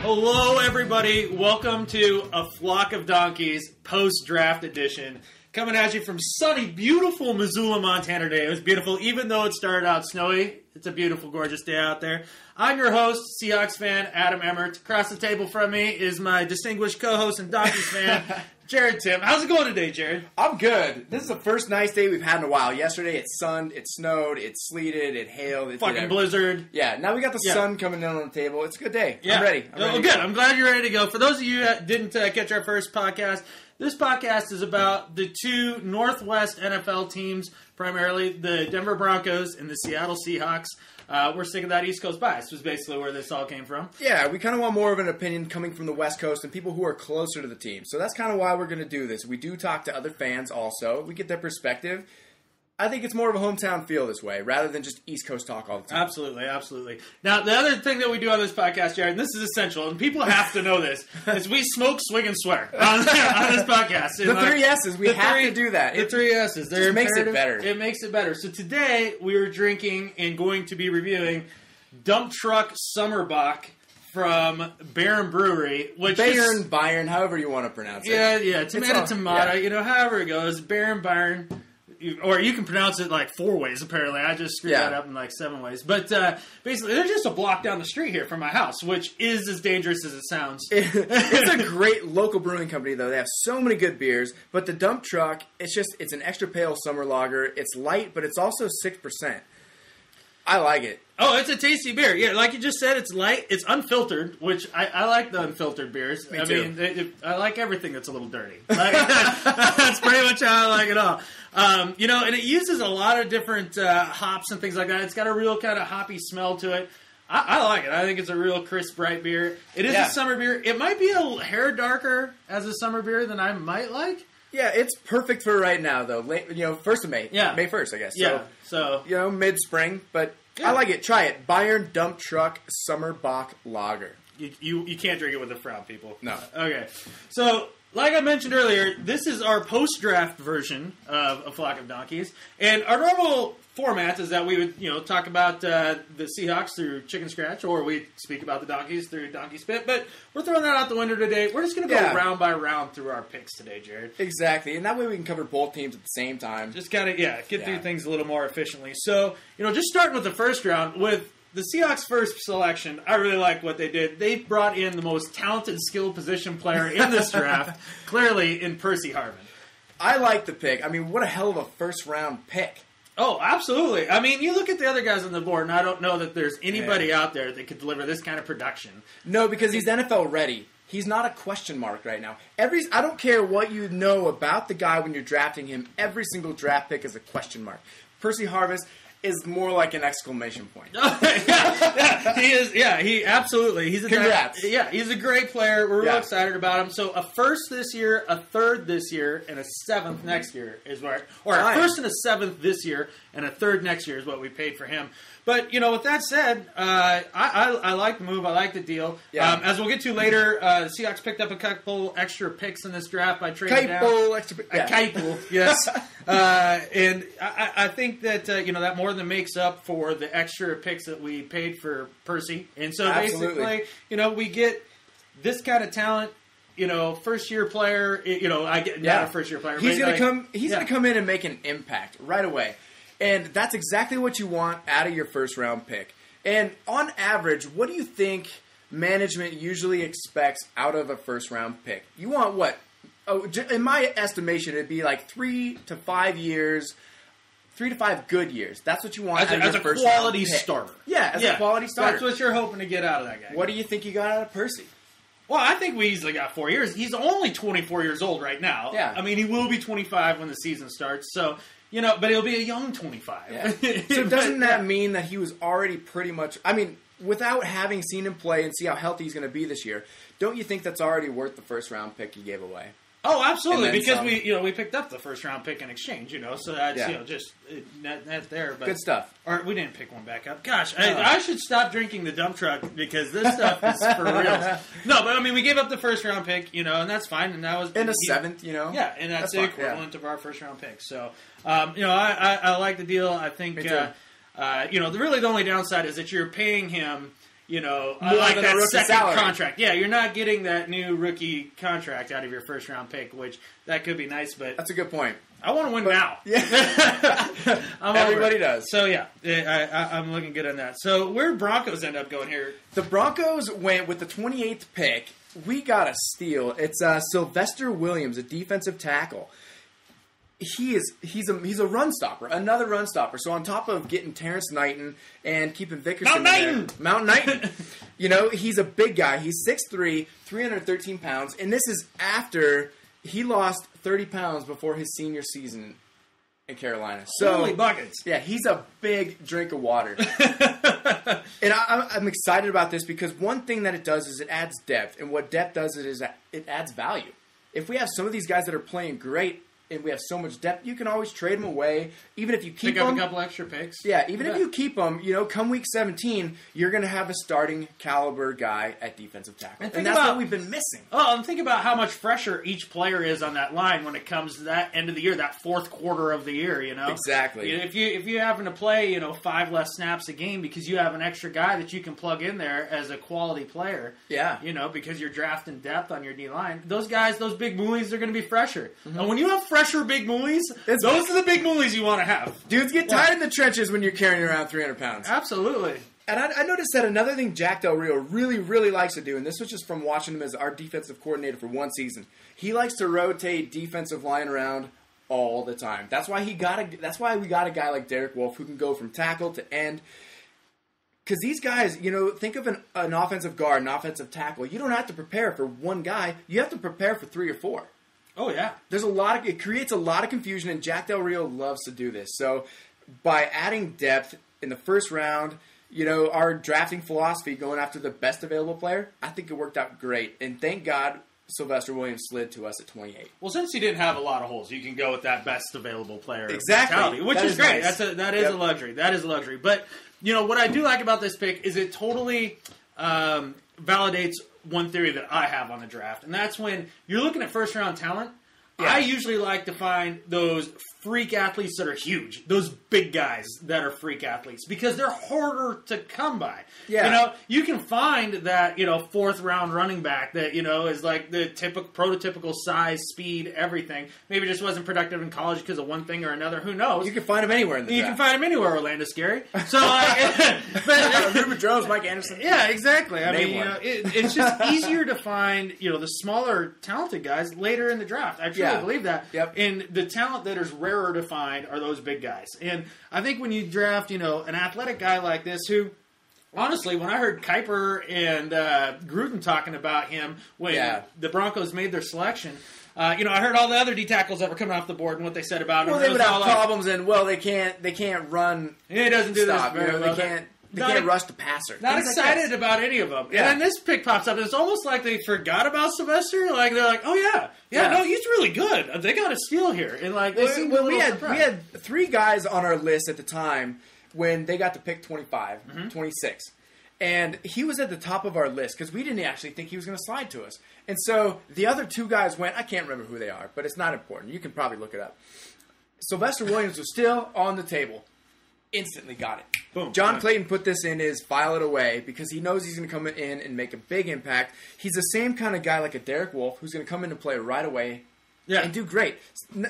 Hello, everybody. Welcome to a Flock of Donkies post-draft edition. Coming at you from sunny, beautiful Missoula, Montana today. It was beautiful, even though it started out snowy. It's a beautiful, gorgeous day out there. I'm your host, Seahawks fan, Adam Emmert. Across the table from me is my distinguished co-host and Donkeys fan, Gerrad Tim. How's it going today, Gerrad? I'm good. This is the first nice day we've had in a while. Yesterday it sunned, it snowed, it sleeted, it hailed. It Fucking blizzard. Yeah, now we got the sun coming in on the table. It's a good day. Yeah. I'm ready. Well, good. I'm glad you're ready to go. For those of you that didn't catch our first podcast, this podcast is about the two Northwest NFL teams, primarily the Denver Broncos and the Seattle Seahawks. We're sick of that East Coast bias, was basically where this all came from. Yeah, we kind of want more of an opinion coming from the West Coast and people who are closer to the team. So that's kind of why we're going to do this. We do talk to other fans also. We get their perspective. I think it's more of a hometown feel this way, rather than just East Coast talk all the time. Absolutely, absolutely. Now, the other thing that we do on this podcast, Gerrad, and this is essential, and people have to know this, is we smoke, swig, and swear on this podcast. The three S's. We have to do that. The three S's. It makes it better. It makes it better. So today, we are drinking and going to be reviewing Dump Trunk Summer Bock from Bayern Brewery. Bayern, however you want to pronounce it. Yeah, tomato, however it goes. Bayern. Or you can pronounce it like 4 ways, apparently. I just screwed that up in like 7 ways. But basically, they're just a block down the street here from my house, which is as dangerous as it sounds. It's a great local brewing company, though. They have so many good beers. But the Dump Truck, it's an extra pale summer lager. It's light, but it's also 6%. I like it. Oh, it's a tasty beer. Yeah, like you just said, it's light. It's unfiltered, which I like the unfiltered beers. Me too. Mean, I like everything that's a little dirty. That's pretty much how I like it all. And it uses a lot of different hops and things like that. It's got a real kind of hoppy smell to it. I like it. I think it's a real crisp, bright beer. It is a summer beer. It might be a hair darker as a summer beer than I might like. Yeah, it's perfect for right now, though. 1st of May. Yeah. May 1st, I guess. Yeah. So mid-spring, but I like it. Try it. Bayern Dump Truck Summer Bock Lager. You can't drink it with a frown, people. No. Okay. So, like I mentioned earlier, this is our post-draft version of A Flock of Donkeys. And our normal format is that we would, talk about the Seahawks through Chicken Scratch, or we speak about the Donkeys through Donkey Spit. But we're throwing that out the window today. We're just going to go round by round through our picks today, Gerrad. Exactly. And that way we can cover both teams at the same time. Just kind of, get through things a little more efficiently. So, just starting with the first round, with the Seahawks' first selection, I really like what they did. They brought in the most talented, skilled position player in this draft, clearly in Percy Harvin. I like the pick. I mean, what a hell of a first-round pick. Oh, absolutely. I mean, you look at the other guys on the board, and I don't know that there's anybody out there that could deliver this kind of production. No, because he's NFL ready. He's not a question mark right now. I don't care what you know about the guy when you're drafting him. Every single draft pick is a question mark. Percy Harvin is more like an exclamation point. He is. Yeah, he absolutely. Congrats. He's a great player. We're real excited about him. So a first this year, a third this year, and a seventh next year is what. Or a first and a seventh this year, and a third next year is what we paid for him. But, with that said, I like the move. I like the deal. Yeah. As we'll get to later, the Seahawks picked up a couple extra picks in this draft by trading down. Couple, yes. And I think that, that more than makes up for the extra picks that we paid for Percy. And so basically, we get this kind of talent. First-year player. Not a first-year player. He's going to come. He's going to come in and make an impact right away. And that's exactly what you want out of your first-round pick. And on average, what do you think management usually expects out of a first-round pick? You want what? Oh, in my estimation, it'd be like 3 to 5 years, 3 to 5 good years. That's what you want out of your first-round pick. As a quality starter. Yeah, as a quality starter. That's what you're hoping to get out of that guy. What do you think you got out of Percy? Well, I think we easily got 4 years. He's only 24 years old right now. Yeah. I mean, he will be 25 when the season starts, so... but he'll be a young 25. Yeah. So doesn't that mean that he was already pretty much... I mean, without having seen him play and see how healthy he's going to be this year, don't you think that's already worth the first-round pick you gave away? Oh, absolutely, because we picked up the first-round pick in exchange, so that's, just that's there. But, good stuff. Or we didn't pick one back up. Gosh, I should stop drinking the dump truck because this stuff is for real. No, but, we gave up the first-round pick, and that's fine. And that was... In a seventh, Yeah, and that's the equivalent of our first-round pick. So, I like the deal. I think, really the only downside is that you're paying him like that second contract. Yeah, you're not getting that new rookie contract out of your first round pick, which that could be nice, but that's a good point. I want to win now. Yeah. Everybody does. So, yeah, I'm looking good on that. So, where did Broncos end up going here? The Broncos went with the 28th pick. We got a steal. It's Sylvester Williams, a defensive tackle. He's a run stopper, another run stopper. So on top of getting Terrence Knighton and keeping Vickerson Mount Knighton, he's a big guy. He's 6'3", 313 pounds, and this is after he lost 30 pounds before his senior season in Carolina. So, holy buckets! Yeah, he's a big drink of water. And I'm excited about this because one thing that it does is it adds depth, and what depth does is it adds value. If we have some of these guys that are playing great, and we have so much depth, you can always trade them away. Even if you keep them. Pick up a couple extra picks. Yeah, if you keep them, come week 17, you're going to have a starting caliber guy at defensive tackle. And that's what we've been missing. Oh, and think about how much fresher each player is on that line when it comes to that end of the year, that fourth quarter of the year, Exactly. If you're having to play, 5 less snaps a game because you have an extra guy that you can plug in there as a quality player. Yeah. Because you're drafting depth on your D-line. Those guys, those big moolies, are going to be fresher. Mm-hmm. And when you have fresher big moolies, those are the big moolies you want to have. Dudes get tired in the trenches when you're carrying around 300 pounds. Absolutely. And I noticed that another thing Jack Del Rio really, really likes to do, and this was just from watching him as our defensive coordinator for one season, he likes to rotate defensive line around all the time. That's why we got a guy like Derek Wolfe who can go from tackle to end. Because these guys, think of an offensive guard, an offensive tackle. You don't have to prepare for one guy. You have to prepare for 3 or 4. Oh, yeah. It creates a lot of confusion, and Jack Del Rio loves to do this. So by adding depth in the first round, our drafting philosophy going after the best available player, I think it worked out great. And thank God Sylvester Williams slid to us at 28. Well, since he didn't have a lot of holes, you can go with that best available player mentality, which is great. Nice. That is a luxury. That is a luxury. But, what I do like about this pick is it totally validates one theory that I have on the draft, and that's when you're looking at first-round talent, I usually like to find those freak athletes that are huge, those big guys that are freak athletes, because they're harder to come by. Yeah. You can find that, fourth round running back that, is like the prototypical size, speed, everything. Maybe just wasn't productive in college because of one thing or another. Who knows? You can find him anywhere in the draft. You can find him anywhere, Orlando Scary. So, Ruben Jones, Mike Anderson. Yeah, exactly. I mean, it's just easier to find, the smaller, talented guys later in the draft. I truly believe that. Yep. And the talent that is rarer to find are those big guys. And I think when you draft, an athletic guy like this who, honestly, when I heard Kuiper and Gruden talking about him when the Broncos made their selection, I heard all the other D tackles that were coming off the board and what they said about him. Well, they would have problems, and they can't run. He doesn't do this very well. They can't rush the passer. Not excited about any of them. Yeah. And then this pick pops up, and it's almost like they forgot about Sylvester. Like, they're like, oh, no, he's really good. They got a steal here. And, we had 3 guys on our list at the time when they got to pick 25, 26. And he was at the top of our list because we didn't actually think he was going to slide to us. And so the other 2 guys went, I can't remember who they are, but it's not important. You can probably look it up. Sylvester Williams was still on the table. Instantly got it. Boom. John Clayton put this in his file it away because he knows he's going to come in and make a big impact. He's the same kind of guy like a Derek Wolfe who's going to come in and play right away and do great.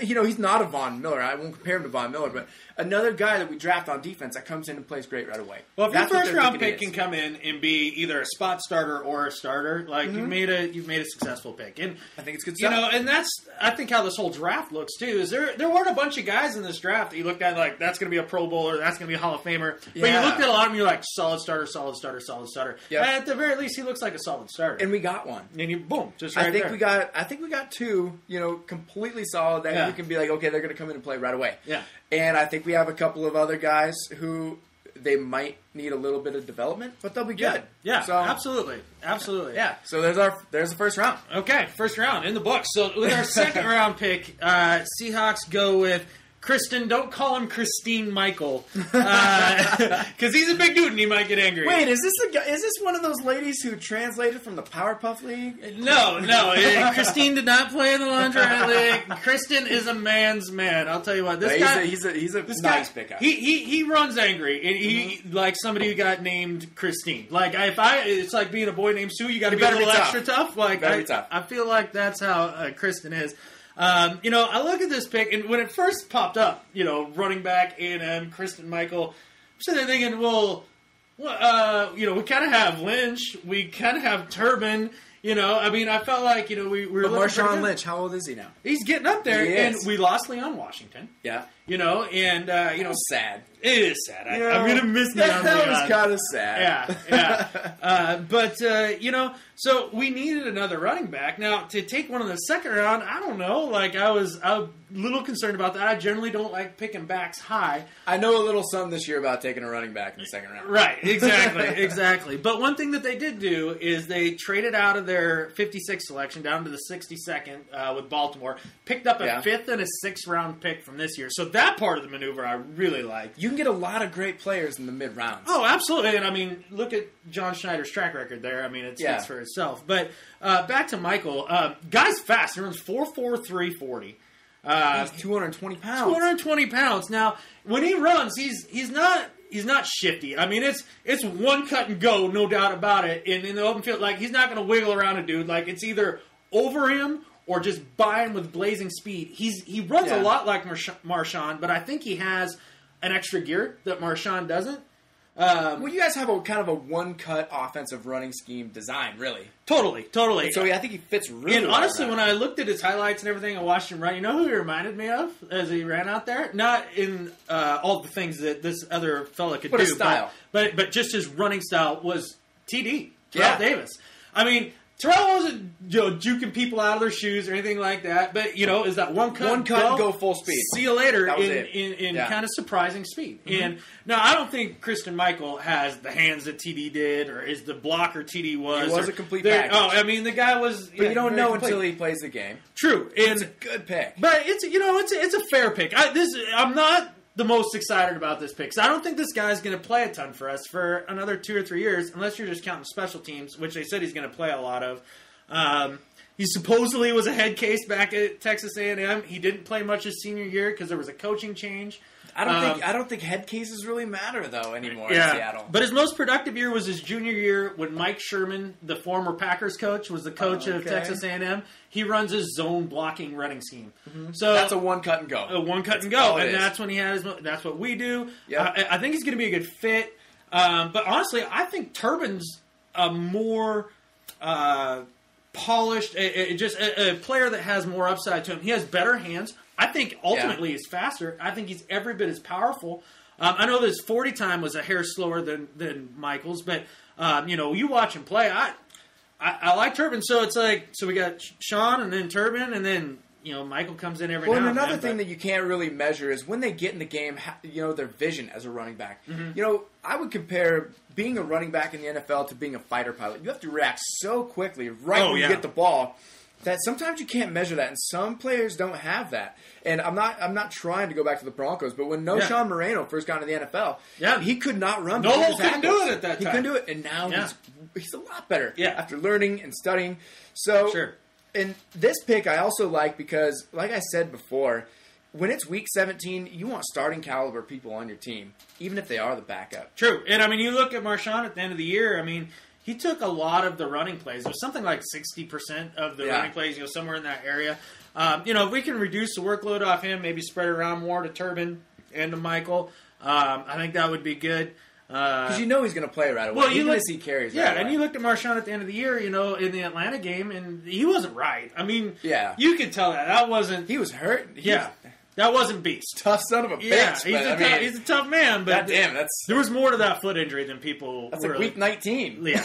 He's not a Von Miller. I won't compare him to Von Miller, but another guy that we draft on defense that comes in and plays great right away. Well, if your first round pick can come in and be either a spot starter or a starter, you've made a successful pick. And I think it's good stuff. And that's I think how this whole draft looks too. Is there weren't a bunch of guys in this draft that you looked at like that's going to be a Pro Bowler, that's going to be a Hall of Famer. Yeah. But you looked at a lot of them, you're like solid starter, solid starter, solid starter. Yep. And at the very least, he looks like a solid starter. And we got one. And you boom, just right there. I think we got 2. Completely solid. That we can be like, okay, they're going to come in and play right away. Yeah. And I think we have a couple of other guys who they might need a little bit of development, but they'll be good. Yeah, so, absolutely. Yeah. So there's the first round. Okay, first round in the books. So with our second round pick, Seahawks go with Kristen, don't call him Christine Michael, because he's a big dude and he might get angry. Wait, is this one of those ladies who translated from the Powerpuff League? No. Christine did not play in the Lingerie League. Kristen is a man's man. I'll tell you what. This guy, he's a nice pickup. He runs angry, and he like somebody who got named Christine. Like it's like being a boy named Sue. You got to be a little extra tough. Like I feel like that's how Kristen is. I look at this pick, and when it first popped up, running back A&M, Kristen Michael, I'm sitting there thinking, we kind of have Lynch, we kind of have Turbin, I felt like, we were. But Marshawn Lynch, how old is he now? He's getting up there, and we lost Leon Washington. Yeah. It's sad. It is sad. I'm going to miss Leon. That was kind of sad. Yeah. So we needed another running back. Now, to take one in the second round, I don't know. Like, I was a little concerned about that. I generally don't like picking backs high. I know a little something this year about taking a running back in the second round. Right, exactly. But one thing that they did do is they traded out of their 56th selection down to the 62nd with Baltimore, picked up a 5th and a 6th round pick from this year. So that part of the maneuver I really like. You can get a lot of great players in the mid-rounds. Oh, absolutely. And, look at John Schneider's track record there. It speaks for itself. But back to Michael. Guy's fast. He runs 4.4 340. He's 220 pounds. 220 pounds. Now, when he runs, he's not shifty. It's one cut and go, no doubt about it. And in the open field, like, he's not going to wiggle around a dude. Like, it's either over him or just by him with blazing speed. He runs a lot like Marshawn, but I think he has an extra gear that Marshawn doesn't. You guys have a kind of a one-cut offensive running scheme design, really. Totally. And so I think he fits really And well honestly, when I looked at his highlights and everything, I watched him run, you know who he reminded me of as he ran out there? Not in all the things that this other fella could do. His style. But just his running style was TD, Terrell Davis. Terrell wasn't juking people out of their shoes or anything like that, but is that one cut go full speed. See you later in kind of surprising speed. Mm-hmm. And now I don't think Kristen Michael has the hands that TD did or is the blocker TD was. He was a complete package. The guy was. But you don't know until he plays the game. True, it's a good pick. But it's a fair pick. I'm not the most excited about this pick. So I don't think this guy's going to play a ton for us for another 2 or 3 years, unless you're just counting special teams, which they said he's going to play a lot of. He supposedly was a head case back at Texas A&M. He didn't play much his senior year because there was a coaching change. I don't think head cases really matter though anymore in Seattle. But his most productive year was his junior year when Mike Sherman, the former Packers coach, was the coach of Texas A&M. He runs his zone blocking running scheme. Mm-hmm. So that's a one cut and go. That's when he had his. That's what we do. Yep. I think he's going to be a good fit. But honestly, I think Turbin's a more polished, just a player that has more upside to him. He has better hands. I think ultimately he's faster. I think he's every bit as powerful. I know that his 40 time was a hair slower than Michael's, but you watch him play. I like Turbin, so it's like we got Sean and then Turbin and then Michael comes in every now and then. Well, another thing that you can't really measure is when they get in the game, their vision as a running back. Mm-hmm. I would compare being a running back in the NFL to being a fighter pilot. You have to react so quickly when you get the ball that sometimes you can't measure that, and some players don't have that. And I'm not trying to go back to the Broncos, but when Sean Moreno first got into the NFL, he could not run. No, he couldn't do it at that time. He couldn't do it, and now he's a lot better after learning and studying. So, and this pick I also like because, like I said before, when it's week 17, you want starting caliber people on your team, even if they are the backup. True. And, you look at Marshawn at the end of the year, he took a lot of the running plays. It was something like 60% of the running plays, somewhere in that area. If we can reduce the workload off him, maybe spread it around more to Turbin and to Michael, I think that would be good. Because he's going to play right away. Well, even as he carries right away. And you looked at Marshawn at the end of the year, in the Atlanta game, and he wasn't right. You could tell that wasn't... He was hurt. That wasn't Beast. Tough son of a bitch. He's a tough man, but goddamn, there was more to that foot injury than people. That's like week 19. Yeah.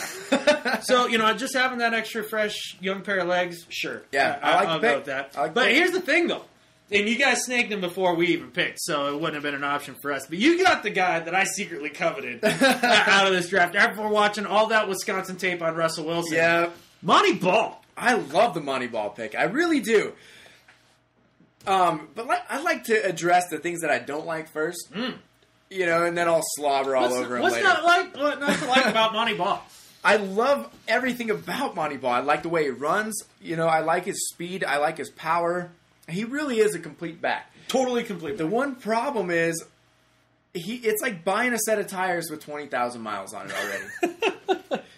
So just having that extra fresh young pair of legs, sure. Yeah, I'll go with that. But here's the thing, though, and you guys snagged him before we even picked, so it wouldn't have been an option for us. But you got the guy that I secretly coveted out of this draft after watching all that Wisconsin tape on Russell Wilson. Yeah, Monty Ball. I love the Monty Ball pick. I really do. But I'd like to address the things that I don't like first. You know, and then I'll slobber all over him later. What not to like about Monty Ball? I love everything about Monty Ball. I like the way he runs. You know, I like his speed. I like his power. He really is a complete back. Totally complete. The one problem is, it's like buying a set of tires with 20,000 miles on it already.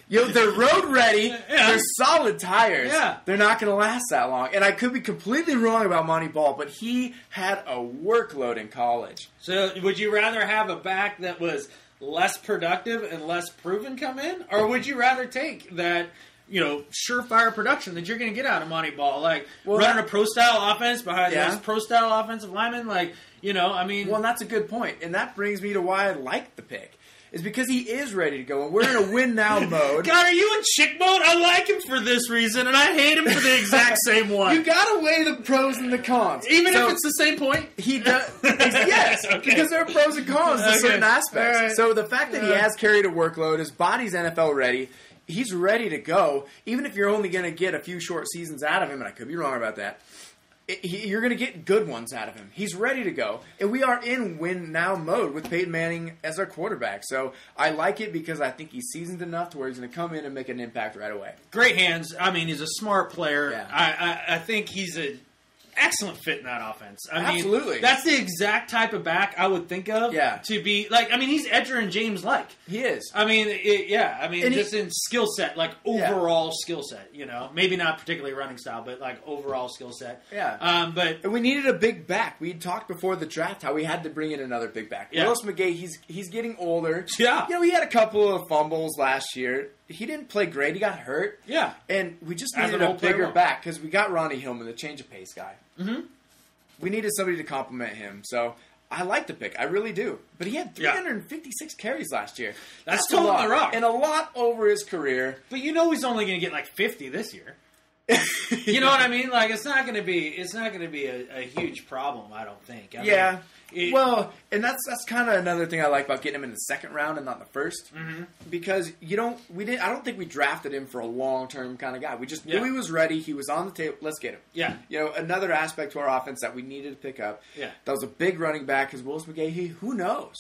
You know, they're road ready. Yeah. They're solid tires. Yeah. They're not going to last that long. And I could be completely wrong about Monty Ball, but he had a workload in college. So would you rather have a back that was less productive and less proven come in? Or would you rather take that, you know, surefire production that you're going to get out of Monty Ball? Like, running a pro-style offense behind those pro-style offensive linemen? Like, you know, I mean... Well, and that's a good point. And that brings me to why I like the pick. Is because he is ready to go, and we're in a win-now mode. God, are you in chick mode? I like him for this reason, and I hate him for the exact same one. You gotta weigh the pros and the cons. Even if it's the same point? He does. Yes, okay. Because there are pros and cons to certain aspects. Right. So the fact that he has carried a workload, his body's NFL ready, he's ready to go, even if you're only going to get a few short seasons out of him, and I could be wrong about that, you're going to get good ones out of him. He's ready to go. And we are in win-now mode with Peyton Manning as our quarterback. So I like it because I think he's seasoned enough to where he's going to come in and make an impact right away. Great hands. I mean, he's a smart player. Yeah. I think he's an excellent fit in that offense. I mean, absolutely. That's the exact type of back I would think of to be, like, I mean, he's Edger and James-like. He is. I mean, just in skill set, like overall skill set, you know. Maybe not particularly running style, but like overall skill set. Yeah. And we needed a big back. We talked before the draft how we had to bring in another big back. Yeah. Willis McGahee, he's getting older. Yeah. You know, he had a couple of fumbles last year. He didn't play great. He got hurt. Yeah. And we just needed a bigger back because we got Ronnie Hillman, the change of pace guy. Mm-hmm. We needed somebody to complement him. So I like the pick. I really do. But he had 356 carries last year. That's toting the rock. And a lot over his career. But you know he's only going to get like 50 this year. You know what I mean? Like, it's not going to be a huge problem, I don't think. I mean, and that's kind of another thing I like about getting him in the second round and not the first. Mm-hmm. Because I don't think we drafted him for a long-term kind of guy. We just knew he was ready. He was on the table. Let's get him. Yeah. You know, another aspect to our offense that we needed to pick up. Yeah. That was a big running back because Willis McGahee, who knows?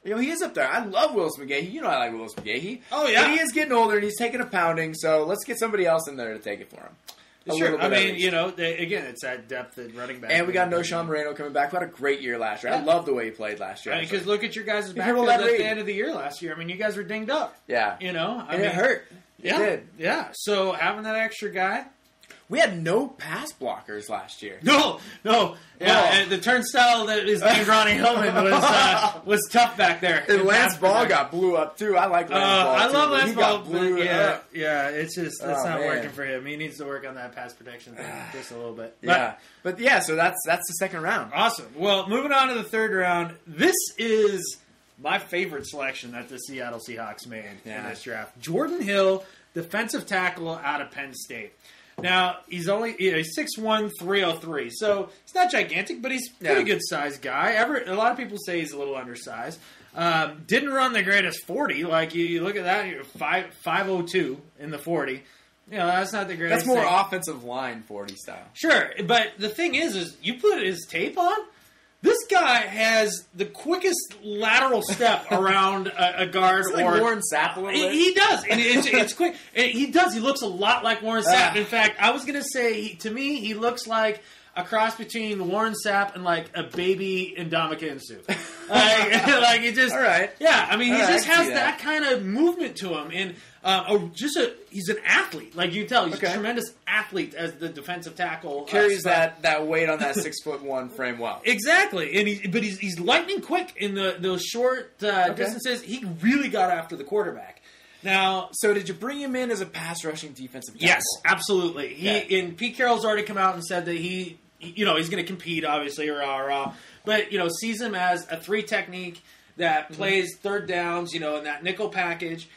You know, he is up there. I love Willis McGahee. You know I like Willis McGahee. Oh, yeah. But he is getting older and he's taking a pounding, so let's get somebody else in there to take it for him. Sure. I mean, you know, again, it's that depth at running back. And we got Noshawn Moreno coming back. We had a great year last year. I love the way he played last year. Because look at your guys' backfield at the end of the year last year. I mean, you guys were dinged up. Yeah. You know? I mean, it hurt. Yeah. It did. Yeah. So having that extra guy. We had no pass blockers last year. No. Yeah, and the turnstile that is named Ronnie Hillman was tough back there. And Lance Ball got blew up, too. I like Lance Ball, I love Lance Ball. But it's just not working for him. He needs to work on that pass protection thing just a little bit. So that's the second round. Awesome. Well, moving on to the third round. This is my favorite selection that the Seattle Seahawks made in this draft. Jordan Hill, defensive tackle out of Penn State. Now, he's 6'1", 303, so he's not gigantic, but he's a pretty good-sized guy. A lot of people say he's a little undersized. Didn't run the greatest 40. Like, you look at that, you're 5'02" in the 40. You know, that's not the greatest That's more offensive line 40 style. Sure, but the thing is you put his tape on, this guy has the quickest lateral step around a guard. It's like Warren Sapp a little bit. He does. And it's quick. He does. He looks a lot like Warren Sapp. In fact, I was going to say, to me, he looks like a cross between Warren Sapp and like a baby Ndamukong Suh. Like he just, all right. Yeah, I mean, he just has that kind of movement to him, and he's an athlete. Like you can tell, he's a tremendous athlete as the defensive tackle. Carries that weight on that 6'1" frame well. Exactly, and he's lightning quick in those short distances. He really got after the quarterback. Now, so did you bring him in as a pass rushing defensive tackle? Yes, absolutely. And Pete Carroll's already come out and said that he's going to compete, obviously, but sees him as a 3 technique that plays third downs, in that nickel package.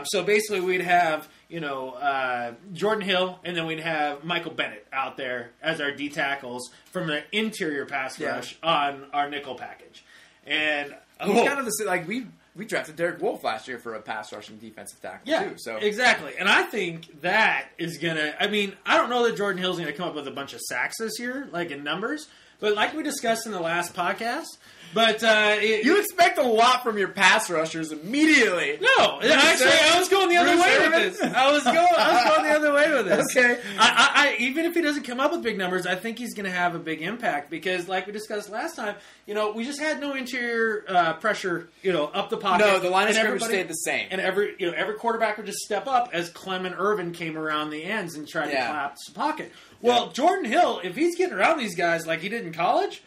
So basically, we'd have Jordan Hill, and then we'd have Michael Bennett out there as our D tackles from the interior pass rush on our nickel package. And he's kind of the like we we drafted Derek Wolfe last year for a pass rushing defensive tackle too. So exactly. And I think that is gonna. I mean, I don't know that Jordan Hill's gonna come up with a bunch of sacks this year, like in numbers. But like we discussed in the last podcast, you expect a lot from your pass rushers immediately. No, actually, I was going the other way with this. I was going the other way with this. Okay. I even if he doesn't come up with big numbers, I think he's going to have a big impact because, like we discussed last time, we just had no interior pressure, up the pocket. No, the line of scrimmage stayed the same, and every quarterback would just step up as Clem and Irvin came around the ends and tried to collapse the pocket. Well, Jordan Hill, if he's getting around these guys like he did in college,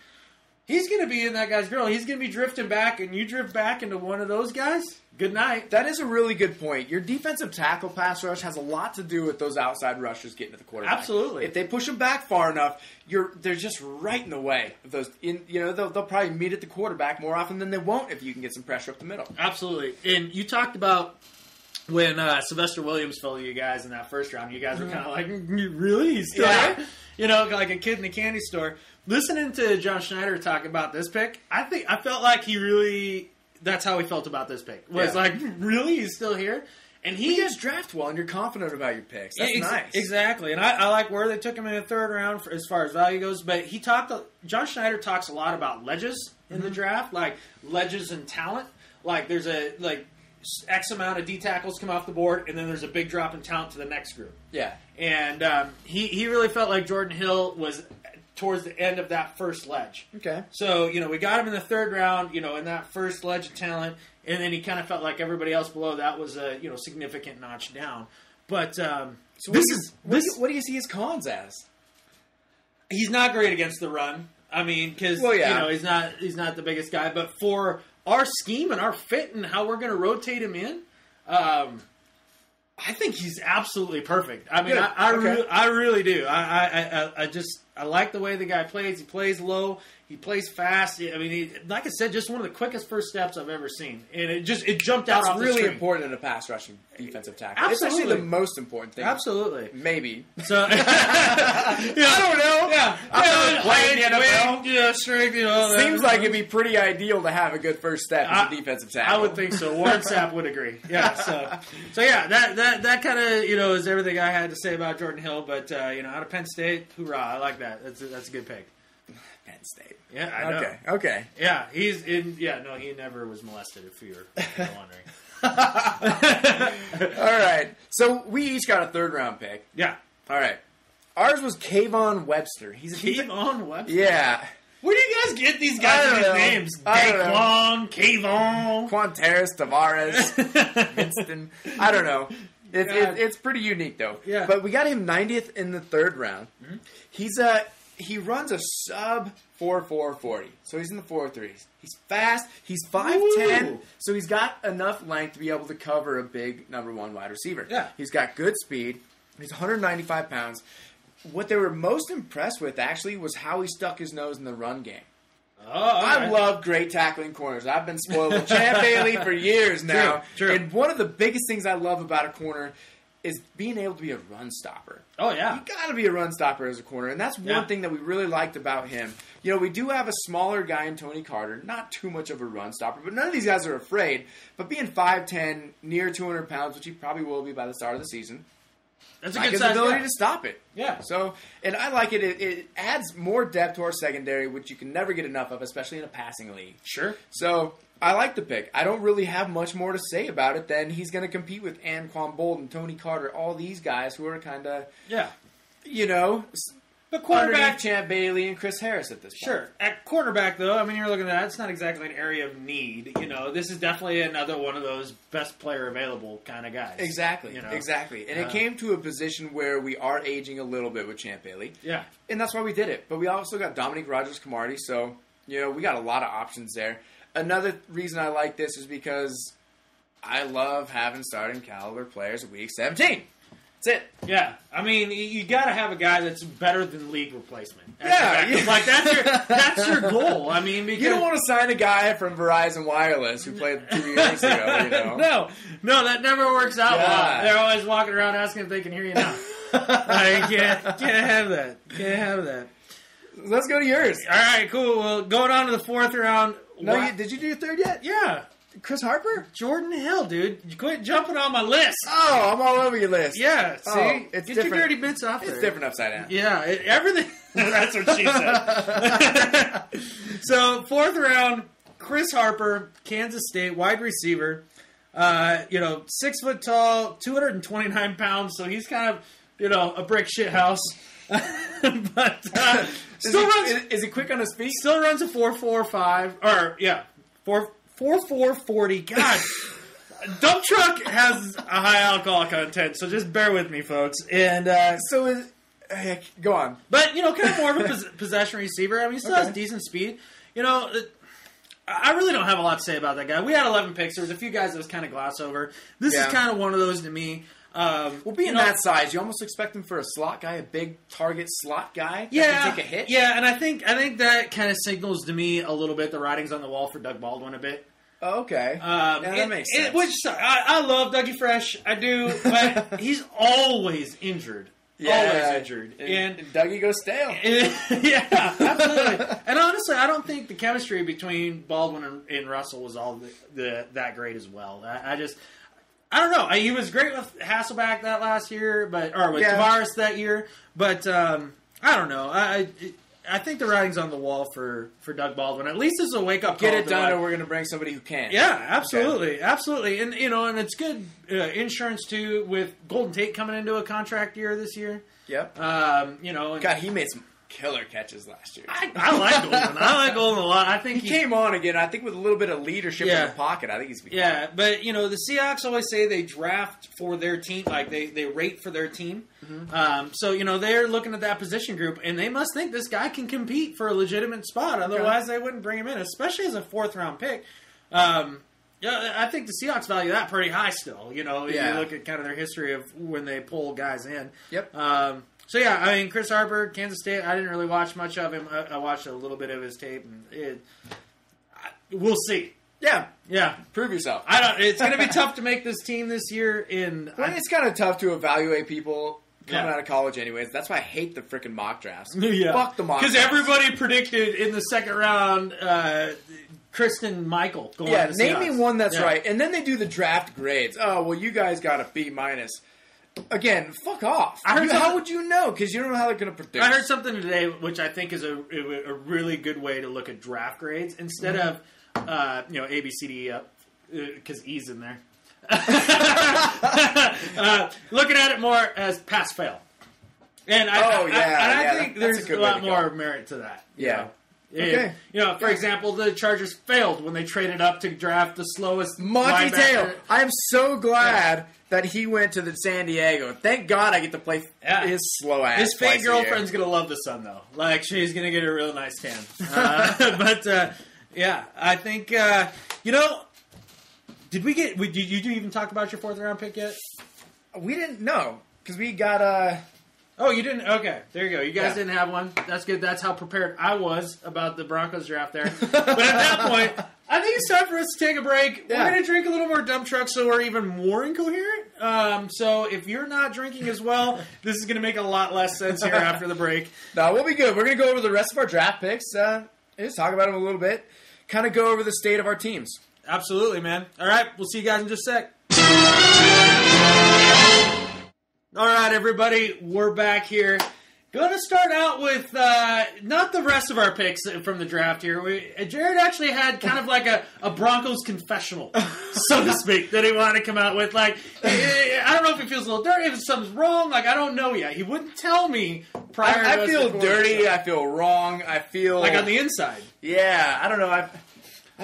he's going to be in that guy's grill. He's going to be drifting back, and you drift back into one of those guys. Good night. That is a really good point. Your defensive tackle pass rush has a lot to do with those outside rushers getting to the quarterback. Absolutely. If they push them back far enough, they're just right in the way of those. They'll probably meet at the quarterback more often than they won't if you can get some pressure up the middle. Absolutely. And you talked about when Sylvester Williams fell to you guys in that first round. You guys were kind of like, really? He's still there? Like a kid in a candy store. Listening to John Schneider talk about this pick, I felt like that's how he felt about this pick. Was like, really? He's still here? And you guys draft well, and you're confident about your picks. That's nice. Exactly. And I like where they took him in the third round as far as value goes. But John Schneider talks a lot about ledges in the draft, like ledges and talent. Like there's X amount of D tackles come off the board, and then there's a big drop in talent to the next group. Yeah. And he really felt like Jordan Hill was towards the end of that first ledge. Okay. So, we got him in the third round, in that first ledge of talent, and then he kind of felt like everybody else below that was a, significant notch down. But what do you see his cons as? He's not great against the run. I mean, because he's not the biggest guy, but for our scheme and our fit and how we're going to rotate him in, I think he's absolutely perfect. I mean, I really do. I like the way the guy plays. He plays low. He plays fast. I mean, like I said, just one of the quickest first steps I've ever seen, and it jumped out. That's off the really string. important in a pass rushing defensive tackle. Absolutely. It's actually the most important thing. Absolutely, maybe. So I don't know. Yeah, I'm playing the NFL. Strength. Seems like it'd be pretty ideal to have a good first step as a defensive tackle. I would think so. Warren Sapp would agree. Yeah. So yeah, that kind of is everything I had to say about Jordan Hill. But out of Penn State, hoorah! I like that. That's a good pick. Penn State. Yeah, I know. Okay. Yeah, he's in. Yeah, no, he never was molested. If you were wondering. All right. So we each got a third round pick. Yeah. All right. Ours was Kayvon Webster. He's Kayvon Webster. Yeah. Where do you guys get these guys' names? Daquan, Kayvon, Quantaris, Tavares, Winston. I don't know. It's pretty unique though. Yeah. But we got him 90th in the third round. Mm-hmm. He runs a sub 4.40, so he's in the 4.3s. He's fast. He's 5'10", so he's got enough length to be able to cover a big number one wide receiver. Yeah. He's got good speed. He's 195 pounds. What they were most impressed with, actually, was how he stuck his nose in the run game. I love great tackling corners. I've been spoiled with Champ Bailey for years now. True. And one of the biggest things I love about a corner is being able to be a run stopper. Oh, yeah. You got to be a run stopper as a corner, and that's one thing that we really liked about him. We do have a smaller guy in Tony Carter, not too much of a run stopper, but none of these guys are afraid. But being 5'10", near 200 pounds, which he probably will be by the start of the season, that's a good size his ability guy to stop it. Yeah. So, and I like it. It adds more depth to our secondary, which you can never get enough of, especially in a passing league. Sure. So, I like the pick. I don't really have much more to say about it than he's going to compete with Anquan Bolden, Tony Carter, all these guys who are kind of, But quarterback, Champ Bailey and Chris Harris at this point. Sure. At quarterback, though, I mean, you're looking at that. It's not exactly an area of need. This is definitely another one of those best player available kind of guys. Exactly. Exactly. And it came to a position where we are aging a little bit with Champ Bailey. Yeah. And that's why we did it. But we also got Dominique Rodgers-Cromartie, so, we got a lot of options there. Another reason I like this is because I love having starting caliber players at week 17. That's it. Yeah. I mean, you got to have a guy that's better than league replacement. That's your goal. I mean, because you don't want to sign a guy from Verizon Wireless who played 2 years ago, No, that never works out well. They're always walking around asking if they can hear you now. Can't have that. Can't have that. Let's go to yours. All right, cool. Well, going on to the fourth round. No, did you do your third yet? Yeah. Chris Harper? Jordan Hill, dude. You quit jumping on my list. Oh, I'm all over your list. Yeah, see? It's Get different. your dirty bits off there. It's different upside down. Yeah, everything. That's what she said. So, 4th round, Chris Harper, Kansas State, wide receiver. 6 foot tall, 229 pounds, so he's kind of, a brick shit house. But still is he quick on his feet? Still runs a 4.45, or, 4.40. God, Dump Trunk has a high alcohol content, so just bear with me, folks. And go on. But, kind of more of a possession receiver. I mean, he still has decent speed. I really don't have a lot to say about that guy. We had 11 picks. There was a few guys that was kind of glossed over. This is kind of one of those to me. Being that size, you almost expect him for a slot guy, a big target slot guy that can take a hit. Yeah, and I think that kind of signals to me a little bit the writing's on the wall for Doug Baldwin a bit. Oh, okay. That makes sense. Which I love Dougie Fresh, I do, but he's always injured. Always injured. And Dougie goes stale. Yeah, absolutely. And honestly, I don't think the chemistry between Baldwin and Russell was all that great as well. I don't know. He was great with Hasselbeck that last year, or with Tavares that year. But I don't know. I think the writing's on the wall for Doug Baldwin. At least it's a wake up call. Get it done, or we're going to bring somebody who can. Yeah, absolutely, absolutely. And and it's good insurance too with Golden Tate coming into a contract year this year. Yep. God, he made some killer catches last year. I like Golden. I like Golden a lot. I think he came on again. I think with a little bit of leadership in the pocket. I think he's fine. But the Seahawks always say they draft for their team, like they rate for their team. Mm-hmm. So they're looking at that position group, and they must think this guy can compete for a legitimate spot. Otherwise, they wouldn't bring him in, especially as a 4th round pick. I think the Seahawks value that pretty high still. You look at kind of their history of when they pull guys in. Yep. Chris Harper, Kansas State, I didn't really watch much of him. I watched a little bit of his tape, and we'll see. Yeah. Prove yourself. It's going to be tough to make this team this year. It's kind of tough to evaluate people coming out of college anyways. That's why I hate the freaking mock drafts. Yeah. Fuck the mock drafts. Because everybody predicted in the 2nd round Kristen Michael going to the name Seahawks. me one that's right. And then they do the draft grades. Oh, well, you guys got a B-. Again, fuck off. How would you know? Because you don't know how they're going to predict. I heard something today, which I think is a really good way to look at draft grades instead of A, B, C, D, E, F, because E's in there. Looking at it more as pass fail, and I think there's a lot more merit to that. Yeah. Okay. For example, the Chargers failed when they traded up to draft the slowest Monty Taylor. I am so glad that he went to the San Diego. Thank God I get to play his slow ass. His fake girlfriend's going to love the sun, though. Like, she's going to get a real nice tan. I think, did you even talk about your 4th round pick yet? We didn't know, because we got Oh, you didn't? Okay, there you go. You guys didn't have one. That's good. That's how prepared I was about the Broncos draft there. But at that point, I think it's time for us to take a break. Yeah. We're going to drink a little more Dump Truck so we're even more incoherent. So if you're not drinking as well, this is going to make a lot less sense here after the break. No, we'll be good. We're going to go over the rest of our draft picks. Just talk about them a little bit. Kind of go over the state of our teams. Absolutely, man. All right, we'll see you guys in just a sec. All right, everybody, we're back here. Going to start out with not the rest of our picks from the draft here. Gerrad actually had kind of like a Broncos confessional, so to speak, that he wanted to come out with. Like, I don't know if he feels a little dirty, if something's wrong. Like, I don't know yet. He wouldn't tell me prior to I feel dirty. I feel wrong. I feel... Like on the inside. Yeah, I don't know. I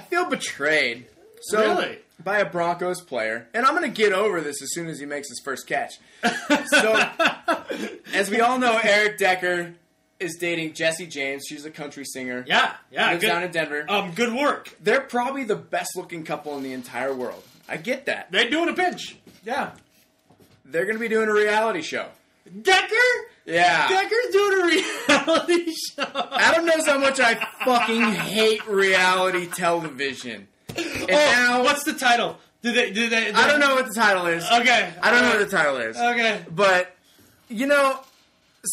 feel betrayed. So, really? By a Broncos player. And I'm going to get over this as soon as he makes his first catch. So, as we all know, Eric Decker is dating Jessie James. She's a country singer. Yeah. Lives down in Denver. Good work. They're probably the best-looking couple in the entire world. I get that. They're doing a pinch. Yeah. They're going to be doing a reality show. Decker? Yeah. Decker's doing a reality show. Adam knows how much I fucking hate reality television. And now, what's the title? Do they? I don't know what the title is. Okay. I don't know what the title is. Okay. But,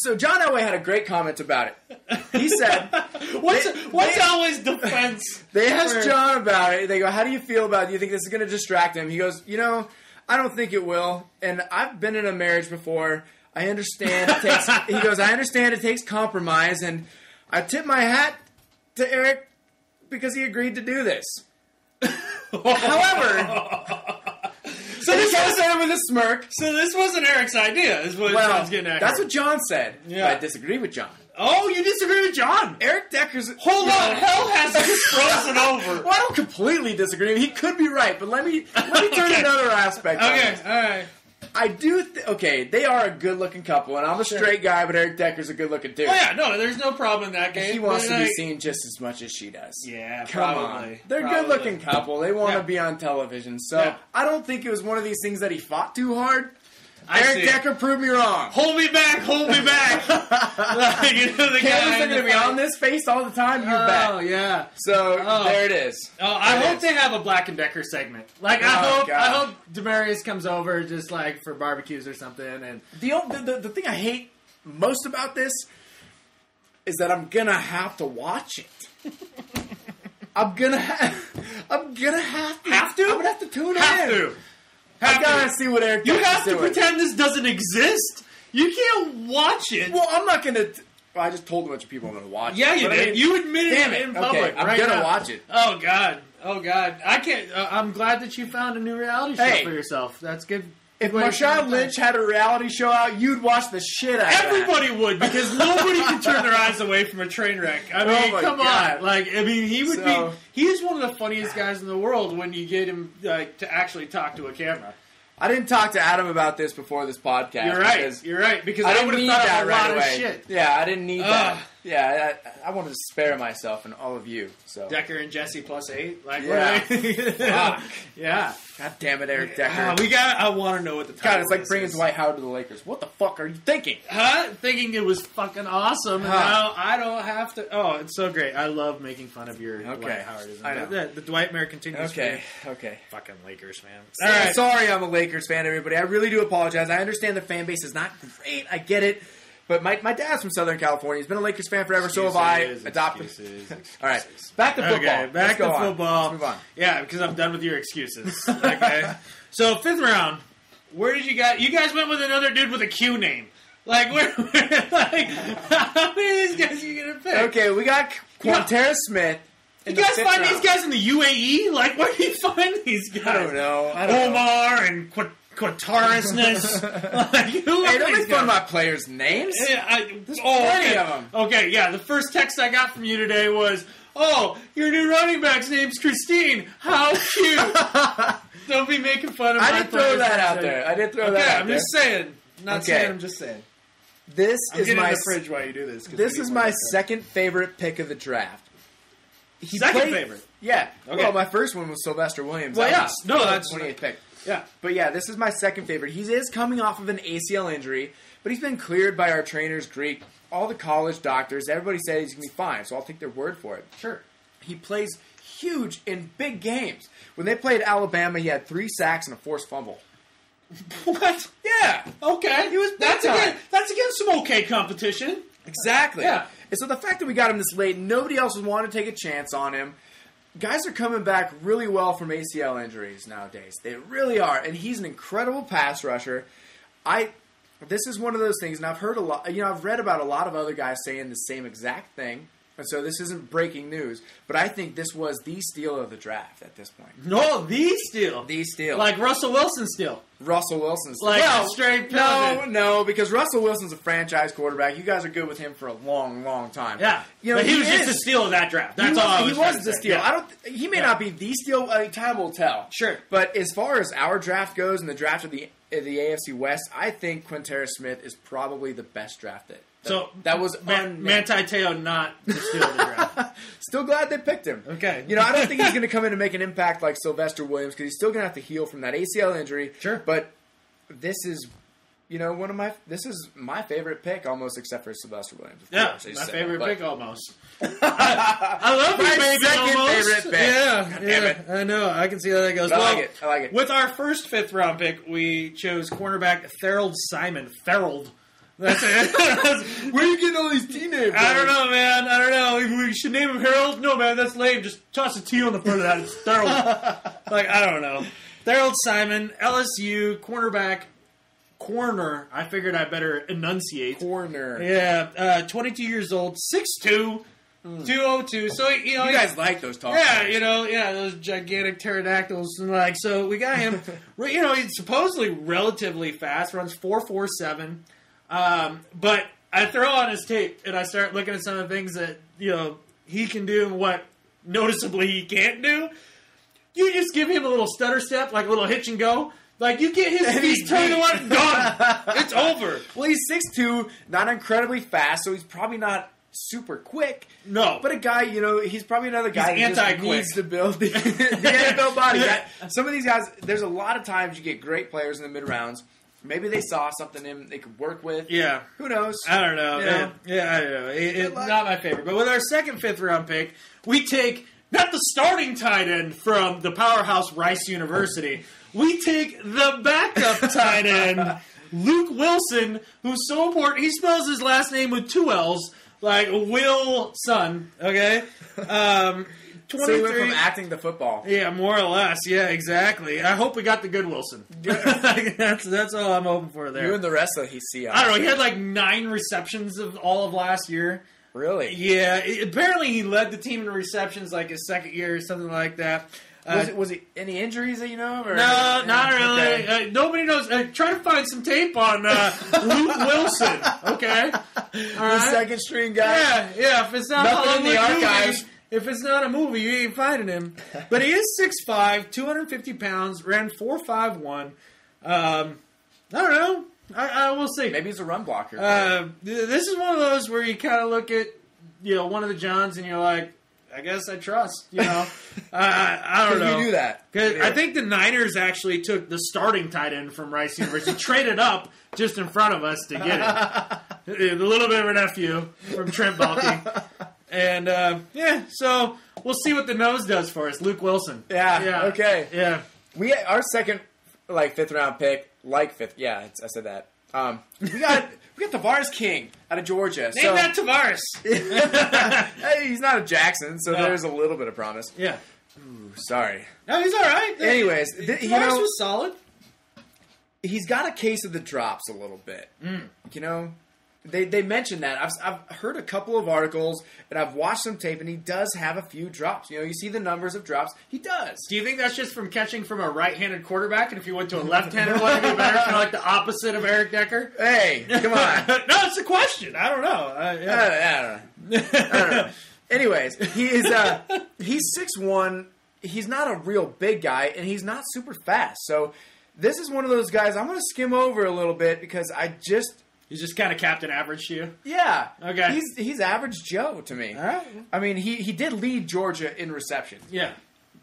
So John Elway had a great comment about it. He said, "What's Elway's defense?" They asked John about it. They go, "How do you feel about it? Do you think this is going to distract him?" He goes, I don't think it will. And I've been in a marriage before. I understand it takes. He goes, I understand it takes compromise, and I tip my hat to Eric because he agreed to do this. However, so this was said it with a smirk. So this wasn't Eric's idea, is what John's getting at. That's what John said. Yeah. But I disagree with John. Oh, you disagree with John? Eric Decker's... Hold on, hell has just frozen over. Well, I don't completely disagree. He could be right, but let me turn another aspect on this. Okay, all right. I do... they are a good-looking couple, and I'm a straight guy, but Eric Decker's a good-looking dude. Oh, yeah, no, there's no problem in that case. He wants to be seen just as much as she does. Yeah, Come probably. on. They're a good-looking couple. They want to be on television, so I don't think it was one of these things that he fought too hard. Eric Decker proved me wrong. Hold me back. Like, the cameras are going to be on this face all the time. You bet. Oh, yeah. So, there it is. Oh, I hope they have a Black and Decker segment. Like, I hope Demarius comes over just, like, for barbecues or something. And the thing I hate most about this is that I'm going to have to watch it. I'm going to have to? I'm going to have to tune in. I gotta see what Eric You have to doing. pretend this doesn't exist. You can't watch it. Well, I'm not gonna... I just told a bunch of people I'm gonna watch it. Yeah, you did. I mean, you admitted it in public. Okay, I'm gonna watch it. Oh, God. I can't... I'm glad that you found a new reality show for yourself. That's good. If Marshawn Lynch had a reality show out, you'd watch the shit out of that. Everybody would, because nobody can turn their eyes away from a train wreck. I mean, come on. Like, I mean, he would be... He's one of the funniest guys in the world when you get him to actually talk to a camera. I didn't talk to Adam about this before this podcast. You're right. Because I would have thought of a lot of shit. Yeah, I didn't need that. Yeah, I wanted to spare myself and all of you. So Decker and Jessie +8. Like, fuck. Yeah. God damn it, Eric Decker. I want to know what the title God, it's like bringing Dwight Howard to the Lakers. What the fuck are you thinking? Thinking it was fucking awesome. And now I don't have to. Oh, it's so great. I love making fun of your Dwight Howard. I know. The Dwightmare continues. Okay. Fucking Lakers fan. All right. Sorry, I'm a Lakers fan, everybody. I really do apologize. I understand the fan base is not great. I get it. But my dad's from Southern California. He's been a Lakers fan forever. So have I. Adopted. All right. Back to football. Okay, back to football. Let's move on. Yeah, because I'm done with your excuses. Okay. So, 5th round. Where did you guys... You guys went with another dude with a Q name. Like, how many of these guys are you going to pick? Okay, we got Quintera Smith. You guys find these guys in the UAE? Like, where do you find these guys? I don't know. Omar and Quatarisness. Hey, don't make fun of my players' names. There's plenty of them. Okay, yeah. The first text I got from you today was, "Oh, your new running back's name's Christine. How cute." Don't be making fun of my players. I did throw that out there. I'm just saying. I'm just saying. This is my... my... in the fridge while you do this. This is my second favorite pick of the draft. Favorite? Yeah. Okay. Well, my first one was Sylvester Williams. Well, yeah. That's 28th pick. Yeah. But yeah, this is my second favorite. He is coming off of an ACL injury, but he's been cleared by our trainers, Greek, all the college doctors. Everybody said he's going to be fine, so I'll take their word for it. Sure. He plays huge in big games. When they played Alabama, he had 3 sacks and a forced fumble. What? Yeah. Okay. He was that's against some okay competition. Exactly. Yeah. And so the fact that we got him this late, nobody else would want to take a chance on him. Guys are coming back really well from ACL injuries nowadays. They really are. And he's an incredible pass rusher. This is one of those things, and I've heard a lot, I've read about a lot of other guys saying the same exact thing. And so this isn't breaking news, but I think this was the steal of the draft at this point. No, the steal. The steal. Like Russell Wilson's steal. Russell Wilson's steal. Like straight pivot. No, because Russell Wilson's a franchise quarterback. You guys are good with him for a long, long time. Yeah. But he was just the steal of that draft. That's all I was He was the steal. Yeah. He may not be the steal. Time will tell. Sure. But as far as our draft goes and the draft of the AFC West, I think Quintera Smith is probably the best drafted. So that was Manti Te'o not the steal of the draft. Still glad they picked him. Okay. I don't think he's going to come in and make an impact like Sylvester Williams because he's still going to have to heal from that ACL injury. Sure. But this is, this is my favorite pick almost except for Sylvester Williams. Yeah, my favorite pick almost. I love my baby second almost. favorite pick. Yeah, I know. I can see how that goes. I like it. With our first 5th round pick, we chose cornerback Thorold Simon. Thorold. That's it. Where are you getting all these T names? I don't know, man. I don't know. We should name him Harold? No, man, that's lame. Just toss a T on the front of that. It's Harold. I don't know. Harold Simon, LSU, corner. I figured I better enunciate. Corner. Yeah, 22 years old, 6'2", 202. So, you guys like those talk shows. Those gigantic pterodactyls. And so we got him. He's supposedly relatively fast, runs 4.47. But I throw on his tape and I start looking at some of the things that, he can do and what noticeably he can't do. You just give him a little stutter step, like a little hitch and go. You get his feet turned on, gone. It's over. Well, he's 6'2", not incredibly fast, so he's probably not super quick. No. But a guy, he's probably another guy who just needs to build the NFL body. Some of these guys, there's a lot of times you get great players in the mid-rounds. Maybe they saw something in him they could work with. Yeah. Who knows? I don't know. I don't know. It's not my favorite. But with our second fifth-round pick, we take not the starting tight end from the powerhouse Rice University. We take the backup tight end, Luke Wilson, who's so important. He spells his last name with 2 L's, like Wilson, okay? 23. So he went from acting to football. Yeah, more or less. Yeah, exactly. I hope we got the good Wilson. That's all I'm hoping for there. You and the rest of the Seahawks. I don't know. He had 9 receptions of all of last year. Really? Yeah. Apparently he led the team in receptions his second year or something like that. Was it any injuries that you know of? Or? No, not really. Okay. Nobody knows. Try to find some tape on Luke Wilson. Okay, the second string guy. Yeah. If it's not nothing in the archives. If it's not a movie, you ain't finding him. But he is 6'5", 250 pounds, ran 4.51. I don't know. I will see. Maybe he's a run blocker. This is one of those where you kind of look at one of the Johns and you're like, I guess I trust, I don't know. You do that. Because I think the Niners actually took the starting tight end from Rice University, traded up just in front of us to get it. A little bit of an FU from Trent Baalke. And, so we'll see what the nose does for us. Luke Wilson. Yeah. Okay. Yeah. Our second, fifth round pick, fifth. Yeah, I said that. We got Tavares King out of Georgia. Name that Tavares. Hey, he's not a Jackson, so there's a little bit of promise. Yeah. Ooh, sorry. No, he's all right. Anyways, Tavares was solid. He's got a case of the drops a little bit. They mentioned that. I've heard a couple of articles, and I've watched some tape, and he does have a few drops. You see the numbers of drops. He does. Do you think that's just from catching from a right-handed quarterback, and if you went to a left-handed one, it'd be better? Kind of like the opposite of Eric Decker? Hey, come on. No, it's a question. I don't know. I don't know. Anyways, he's 6'1". He's not a real big guy, and he's not super fast. So this is one of those guys I'm going to skim over a little bit because He's just kind of Captain Average to you? Yeah. Okay. He's average Joe to me. All right. I mean, he did lead Georgia in reception. Yeah.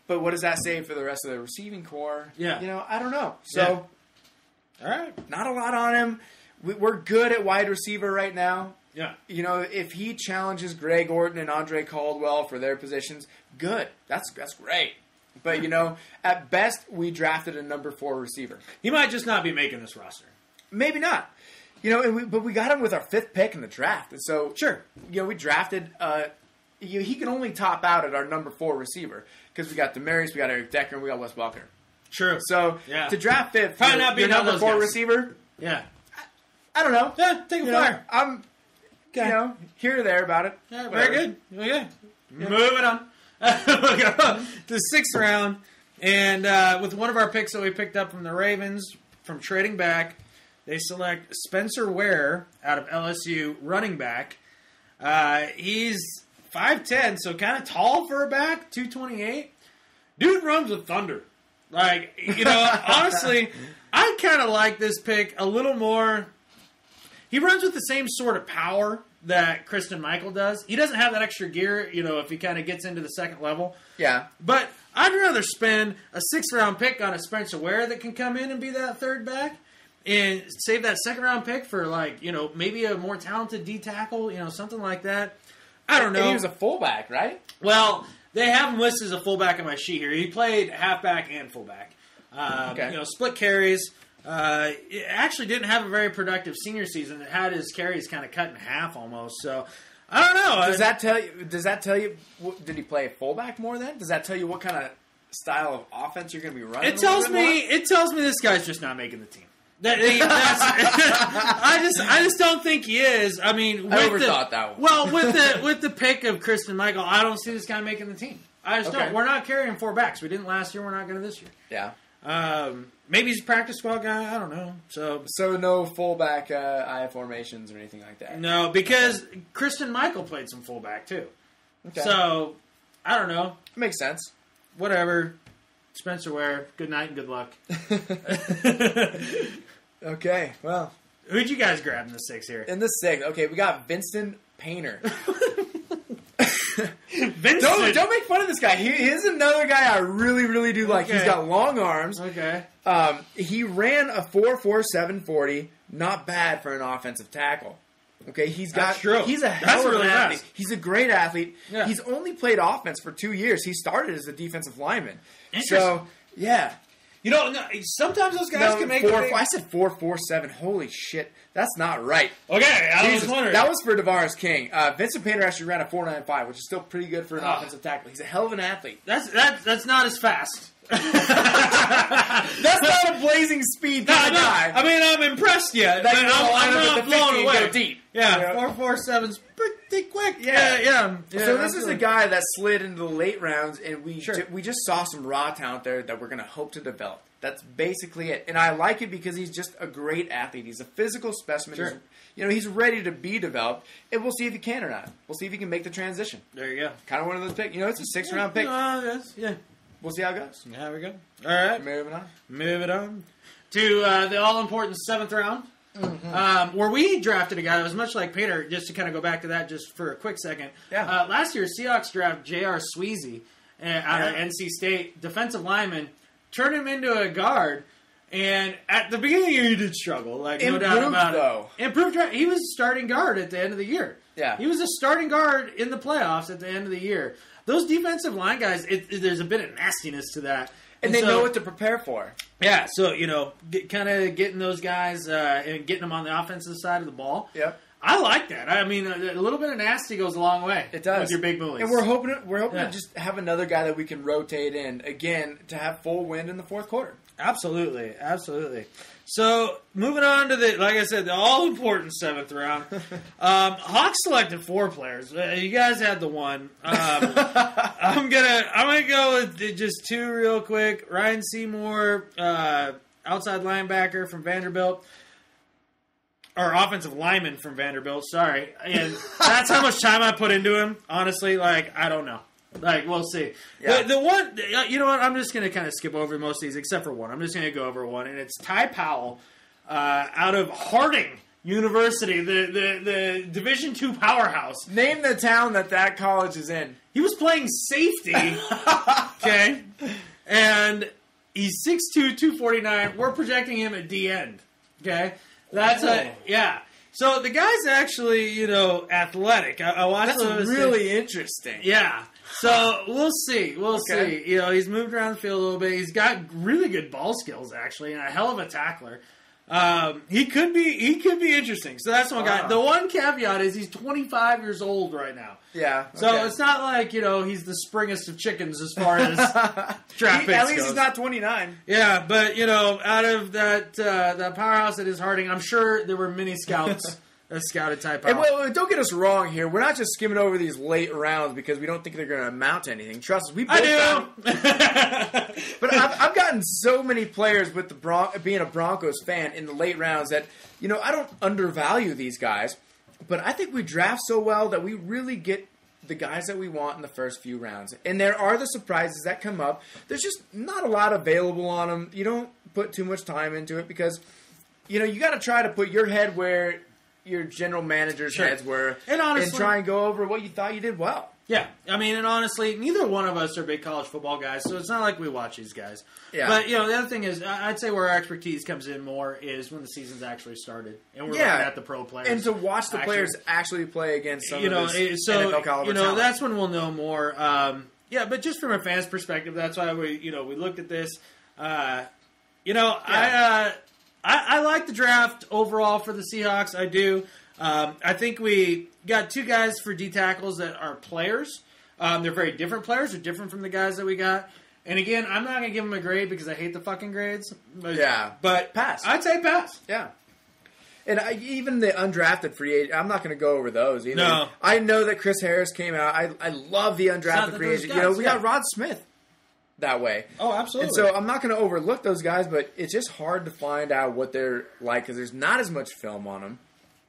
But what does that say for the rest of the receiving core? Yeah. I don't know. So, all right. Not a lot on him. We're good at wide receiver right now. Yeah. If he challenges Greg Orton and Andre Caldwell for their positions, good. That's great. But, at best, we drafted a number 4 receiver. He might just not be making this roster. Maybe not. But we got him with our 5th pick in the draft. And so, sure. We drafted, he can only top out at our number 4 receiver. Because we got Demarius, we got Eric Decker, and we got Wes Welker. True. So, to draft 5th, probably not be your number 4 guys. Receiver? Yeah. I don't know. Yeah, take a flyer. I'm, here or there about it. Yeah, very good. Okay. Yeah. Moving on. We'll go to the 6th round. And with one of our picks that we picked up from the Ravens, from trading back, they select Spencer Ware out of LSU, running back. He's 5'10", so kind of tall for a back, 228. Dude runs with thunder. Honestly, I kind of like this pick a little more. He runs with the same sort of power that Christian Michael does. He doesn't have that extra gear, if he kind of gets into the second level. Yeah. But I'd rather spend a 6th-round pick on a Spencer Ware that can come in and be that third back and save that 2nd-round pick for, maybe a more talented D-tackle, something like that. I don't know. And he was a fullback, right? Well, they have him listed as a fullback on my sheet here. He played halfback and fullback. Okay. Split carries. actually didn't have a very productive senior season. It had his carries kind of cut in half almost. So I don't know. Does that tell you? Did he play fullback more then? Does that tell you what kind of style of offense you're going to be running? It tells me this guy's just not making the team. I just don't think he is. I mean, I overthought that one. Well, with the pick of Christian Michael, I don't see this guy making the team. I just don't. We're not carrying 4 backs. We didn't last year. We're not going to this year. Yeah. Maybe he's a practice squad guy. I don't know. So no fullback I formations or anything like that. No, because Christian Michael played some fullback too. Okay. So I don't know. Makes sense. Whatever. Spencer Ware. Good night and good luck. Okay. Well, who'd you guys grab in the 6 here? In the 6, okay, we got Vincent Painter. Vincent. Don't make fun of this guy. He is another guy I really, really do like. He's got long arms. Okay. He ran a 4.47 40. Not bad for an offensive tackle. Okay, he's a hell of an athlete. Nice. He's a great athlete. Yeah. He's only played offense for 2 years. He started as a defensive lineman. So, yeah. You know, sometimes those guys can make I said 4.47. Holy shit. That's not right. Okay, I was wondering. That was for Devarius King. Vincent Painter actually ran a 4.95, which is still pretty good for an offensive tackle. He's a hell of an athlete. That's not as fast. That's not a blazing speed kind of guy. I mean, I'm impressed yet. I'm not blown away. Go deep. Yeah, 4.47's pretty quick. Yeah. So this is a guy that slid into the late rounds, and we just saw some raw talent there that we're going to hope to develop. That's basically it. And I like it because he's just a great athlete. He's a physical specimen. Sure. He's ready to be developed, and we'll see if he can or not. We'll see if he can make the transition. There you go. Kind of one of those picks. It's a 6th-round pick. Yeah. We'll see how it goes. There we go. All right. Moving on to the all-important 7th round, where we drafted a guy that was much like Peter, just to kind of go back to that just for a quick second. Yeah. Last year, Seahawks drafted J.R. Sweezy out of NC State, defensive lineman, turned him into a guard, and at the beginning of the year, he did struggle. No doubt about it. Improved. He was a starting guard at the end of the year. Yeah. He was a starting guard in the playoffs at the end of the year. Those defensive line guys, there's a bit of nastiness to that. And they know what to prepare for. Yeah, so, kind of getting those guys and getting them on the offensive side of the ball. Yep. I like that. I mean, a little bit of nasty goes a long way. It does. With your big bullies. And we're hoping to just have another guy that we can rotate in, again, to have full wind in the 4th quarter. Absolutely. So, moving on to the all-important 7th round. Hawks selected 4 players. You guys had the one. I'm gonna go with just 2 real quick. Ryan Seymour, outside linebacker from Vanderbilt. Or offensive lineman from Vanderbilt, sorry. And that's how much time I put into him, honestly. I don't know. We'll see. Yeah. The one, you know what? I'm just going to kind of skip over most of these, except for one. I'm just going to go over one, and it's Ty Powell out of Harding University, the Division II powerhouse. Name the town that college is in. He was playing safety, okay? And he's 6'2", 249. We're projecting him at D end, okay? Yeah. So the guy's actually, athletic. I watched. That's really interesting. Yeah. So we'll see. We'll see. He's moved around the field a little bit. He's got really good ball skills, actually, and a hell of a tackler. He could be interesting. So that's one guy. The one caveat is he's 25 years old right now. Yeah. Okay. So it's not like, he's the springest of chickens as far as draft picks At least goes. he's not 29. Yeah, but, out of that powerhouse that is Harding, I'm sure there were many scouts that scouted Ty Powell. And don't get us wrong here. We're not just skimming over these late rounds because we don't think they're going to amount to anything. Trust us, we both But I've gotten so many players with being a Broncos fan in the late rounds that, I don't undervalue these guys. But I think we draft so well that we really get the guys that we want in the first few rounds. And there are the surprises that come up. There's just not a lot available on them. You don't put too much time into it because, you got to try to put your head where your general manager's heads were and try and go over what you thought you did well. Yeah. I mean, and honestly, neither one of us are big college football guys, so it's not like we watch these guys. Yeah. But, the other thing is, I'd say where our expertise comes in more is when the season's actually started and we're looking at the pro players. And to watch the players actually play against some of this NFL caliber talent. That's when we'll know more. But just from a fan's perspective, that's why we looked at this. I like the draft overall for the Seahawks. I do. I think we got 2 guys for D tackles that are players. They're very different players. They're different from the guys that we got. And again, I'm not going to give them a grade because I hate the fucking grades. But pass. I'd say pass. Yeah. And even the undrafted free agent, I'm not going to go over those either. No. I know that Chris Harris came out. I love the undrafted free agent. We got Rod Smith that way. Oh, absolutely. And so I'm not going to overlook those guys, but it's just hard to find out what they're like because there's not as much film on them.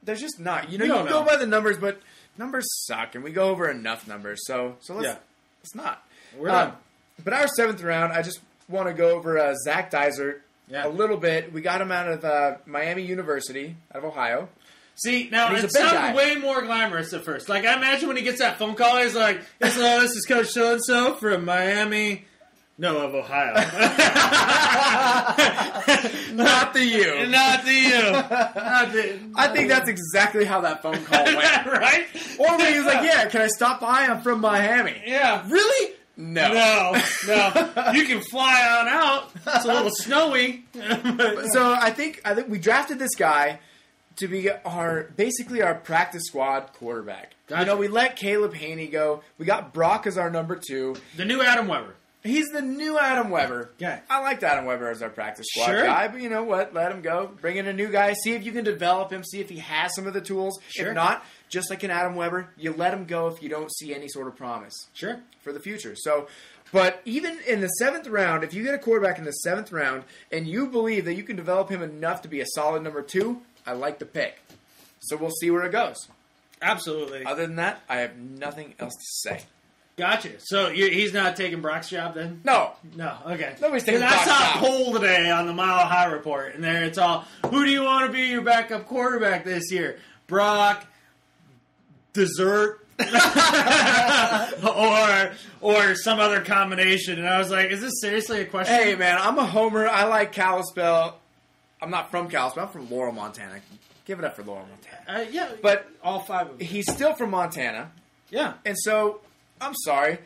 There's just not. You can go by the numbers, but numbers suck, and we go over enough numbers. So let's not. We're done. But our 7th round, I just want to go over Zach Dysert a little bit. We got him out of Miami University, out of Ohio. See, now it sounded way more glamorous at first. Like, I imagine when he gets that phone call, he's like, hello, this is Coach so-and-so from Miami. No, of Ohio. Not the U. Not the U. I think that's exactly how that phone call went. Right? Or when he was like, yeah, can I stop by? I'm from Miami. Yeah. Really? No. You can fly on out. It's a little snowy. So I think we drafted this guy to be basically our practice squad quarterback. Gotcha. We let Caleb Haney go. We got Brock as our number 2. The new Adam Weber. He's the new Adam Weber. Yeah. I liked Adam Weber as our practice squad guy, but you know what? Let him go. Bring in a new guy. See if you can develop him. See if he has some of the tools. Sure. If not, just like an Adam Weber, you let him go if you don't see any sort of promise. Sure. For the future. So, but even in the 7th round, if you get a quarterback in the 7th round and you believe that you can develop him enough to be a solid number 2, I like the pick. So we'll see where it goes. Absolutely. Other than that, I have nothing else to say. Gotcha. So he's not taking Brock's job then? No. Okay. Nobody's taking Brock's job. I saw a poll today on the Mile High Report, and there it's all, who do you want to be your backup quarterback this year? Brock, dessert, or some other combination. And I was like, is this seriously a question? Hey, man, I'm a homer. I like Kalispell. I'm not from Kalispell. I'm from Laurel, Montana. Give it up for Laurel, Montana. Yeah, but all 5 of them. He's still from Montana. Yeah. And so, I'm sorry,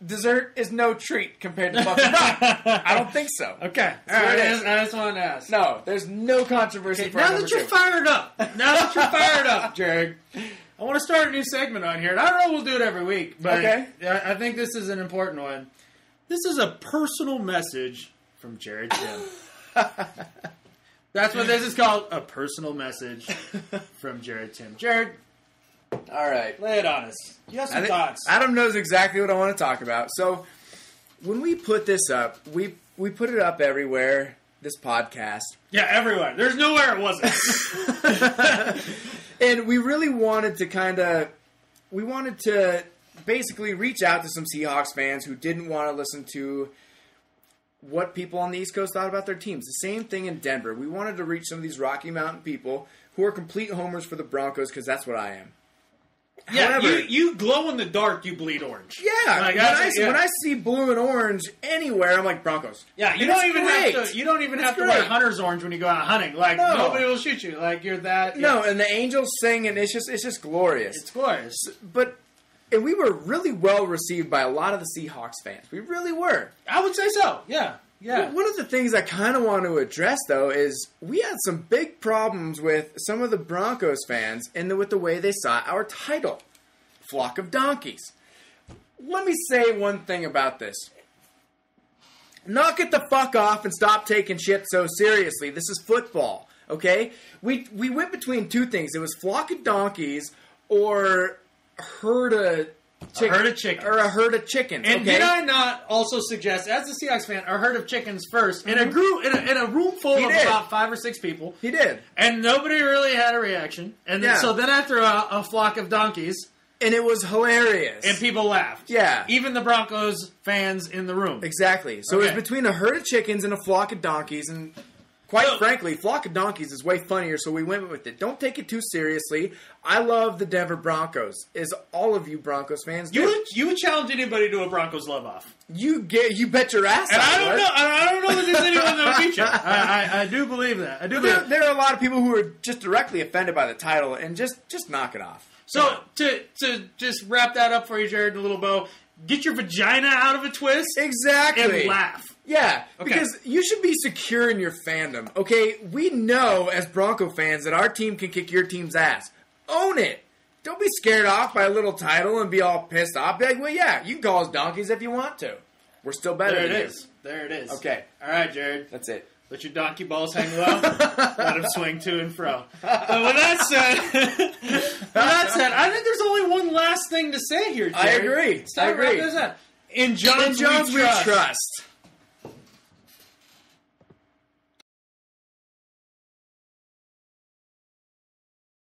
dessert is no treat compared to Buffalo. I don't think so. Okay. All right. I just wanted to ask. No, there's no controversy for now that you're fired up, Gerrad, I want to start a new segment on here. And I don't know we'll do it every week, but I think this is an important one. This is a personal message from Gerrad Tim. That's what this is called, a personal message from Gerrad Tim. Gerrad, all right, lay it on us. You have some thoughts. Adam knows exactly what I want to talk about. So when we put this up, we put it up everywhere, this podcast. Yeah, everywhere. There's nowhere it wasn't. And we really wanted to basically reach out to some Seahawks fans who didn't want to listen to what people on the East Coast thought about their teams. The same thing in Denver. We wanted to reach some of these Rocky Mountain people who are complete homers for the Broncos, because that's what I am. Yeah, however, you glow in the dark, you bleed orange. Yeah, like, when I see blue and orange anywhere, I'm like, Broncos. Yeah, you don't even have to wear hunter's orange when you go out hunting. Like, nobody will shoot you. Like, you're that. No, and the angels sing, and it's just glorious. It's glorious. And we were really well received by a lot of the Seahawks fans. We really were. I would say so. Yeah. Yeah. One of the things I kind of want to address, though, is we had some big problems with some of the Broncos fans with the way they saw our title, Flock of Donkies. Let me say one thing about this. Knock it the fuck off and stop taking shit so seriously. This is football, okay? We went between two things. It was Flock of Donkeys or herd of chickens. Or a herd of chickens. And did I not also suggest, as a Seahawks fan, a herd of chickens first in a group in a room full of about 5 or 6 people? He did, and nobody really had a reaction. And then, so then I threw out a flock of donkeys, and it was hilarious, and people laughed. Yeah, even the Broncos fans in the room. Exactly. So it was between a herd of chickens and a flock of donkeys, and quite frankly, Flock of Donkeys is way funnier, so we went with it. Don't take it too seriously. I love the Denver Broncos, as all of you Broncos fans do. You would challenge anybody to a Broncos love-off. You bet your ass and off. I don't know that there's anyone that would beat you. I do believe that. There are a lot of people who are just directly offended by the title, and just knock it off. So, to just wrap that up for you, Gerrad, in a little bow, get your vagina out of a twist. Exactly. And laugh. Yeah, Okay. because you should be secure in your fandom, okay? We know as Bronco fans that our team can kick your team's ass. Own it. Don't be scared off by a little title and be all pissed off. Be like, well, yeah, you can call us donkeys if you want to. We're still better than you. There it is. Okay. All right, Gerrad. That's it. Let your donkey balls hang low. Let them swing to and fro. But with that said, I think there's only one last thing to say here, Gerrad. I agree. In John's we trust.